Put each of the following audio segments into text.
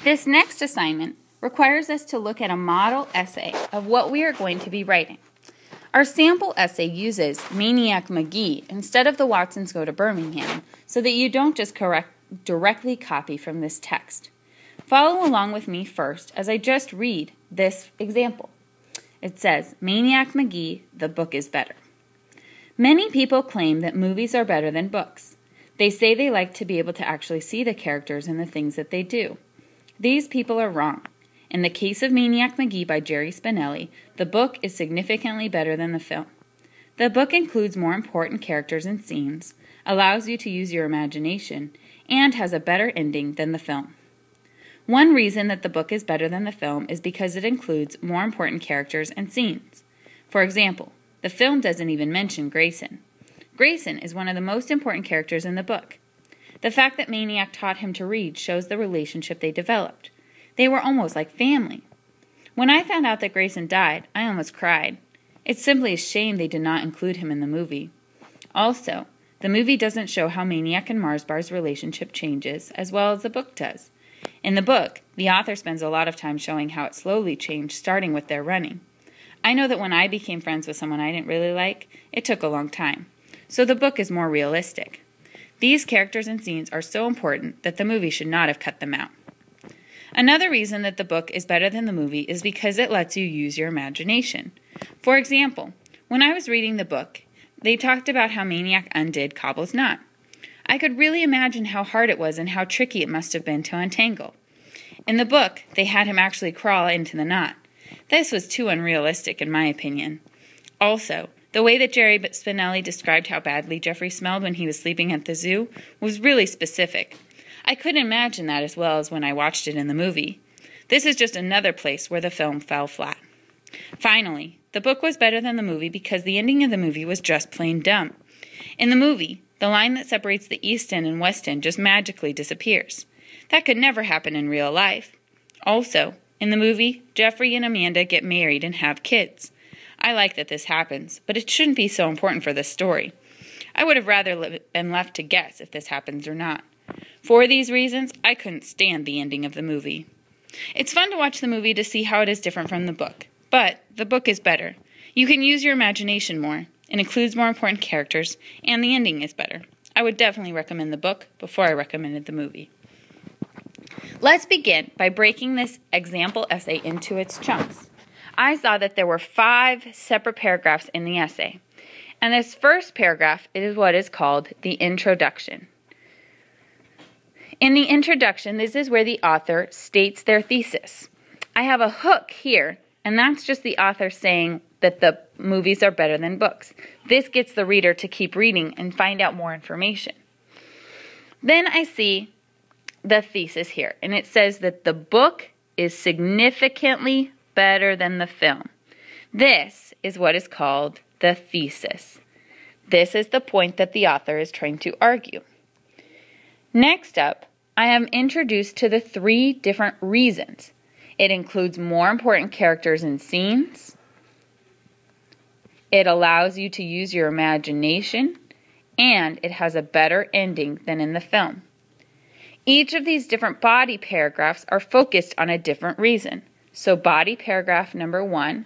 This next assignment requires us to look at a model essay of what we are going to be writing. Our sample essay uses Maniac McGee instead of the Watsons Go to Birmingham so that you don't just directly copy from this text. Follow along with me first as I just read this example. It says, Maniac McGee, the book is better. Many people claim that movies are better than books. They say they like to be able to actually see the characters and the things that they do. These people are wrong. In the case of Maniac McGee by Jerry Spinelli, the book is significantly better than the film. The book includes more important characters and scenes, allows you to use your imagination, and has a better ending than the film. One reason that the book is better than the film is because it includes more important characters and scenes. For example, the film doesn't even mention Grayson. Grayson is one of the most important characters in the book. The fact that Maniac taught him to read shows the relationship they developed. They were almost like family. When I found out that Grayson died, I almost cried. It's simply a shame they did not include him in the movie. Also, the movie doesn't show how Maniac and Mars Bar's relationship changes as well as the book does. In the book, the author spends a lot of time showing how it slowly changed, starting with their running. I know that when I became friends with someone I didn't really like, it took a long time. So the book is more realistic. These characters and scenes are so important that the movie should not have cut them out. Another reason that the book is better than the movie is because it lets you use your imagination. For example, when I was reading the book, they talked about how Maniac undid Cobble's knot. I could really imagine how hard it was and how tricky it must have been to untangle. In the book, they had him actually crawl into the knot. This was too unrealistic in my opinion. Also, the way that Jerry Spinelli described how badly Jeffrey smelled when he was sleeping at the zoo was really specific. I couldn't imagine that as well as when I watched it in the movie. This is just another place where the film fell flat. Finally, the book was better than the movie because the ending of the movie was just plain dumb. In the movie, the line that separates the East End and West End just magically disappears. That could never happen in real life. Also, in the movie, Jeffrey and Amanda get married and have kids. I like that this happens, but it shouldn't be so important for this story. I would have rather been left to guess if this happens or not. For these reasons, I couldn't stand the ending of the movie. It's fun to watch the movie to see how it is different from the book, but the book is better. You can use your imagination more. It includes more important characters, and the ending is better. I would definitely recommend the book before I recommended the movie. Let's begin by breaking this example essay into its chunks. I saw that there were 5 separate paragraphs in the essay, and this first paragraph is what is called the introduction. In the introduction, this is where the author states their thesis. I have a hook here, and that's just the author saying that the movies are better than books. This gets the reader to keep reading and find out more information. Then I see the thesis here, and it says that the book is significantly better than the film. This is what is called the thesis. This is the point that the author is trying to argue. Next up, I am introduced to the 3 different reasons. It includes more important characters and scenes. It allows you to use your imagination, and it has a better ending than in the film. Each of these different body paragraphs are focused on a different reason. So body paragraph number 1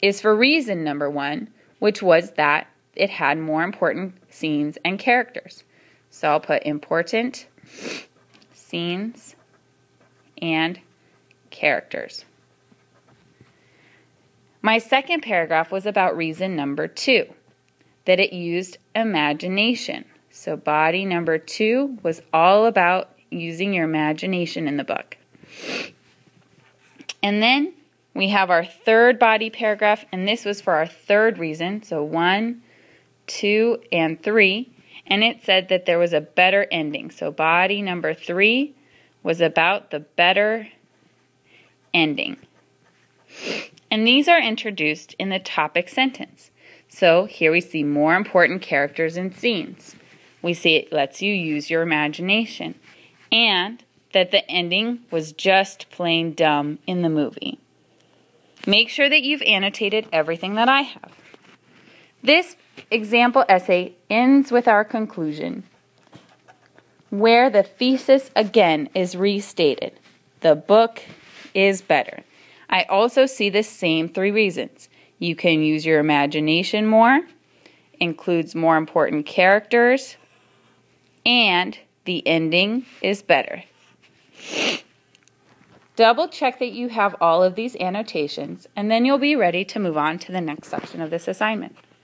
is for reason number 1, which was that it had more important scenes and characters. So I'll put important scenes and characters. My second paragraph was about reason number 2, that it used imagination. So body number 2 was all about using your imagination in the book. And then we have our third body paragraph, and this was for our third reason. So 1, 2, and 3. And it said that there was a better ending. So body number 3 was about the better ending. And these are introduced in the topic sentence. So here we see more important characters and scenes. We see it lets you use your imagination. And that the ending was just plain dumb in the movie. Make sure that you've annotated everything that I have. This example essay ends with our conclusion. where the thesis again is restated. The book is better. I also see the same 3 reasons. You can use your imagination more, includes more important characters, and the ending is better. Double check that you have all of these annotations, and then you'll be ready to move on to the next section of this assignment.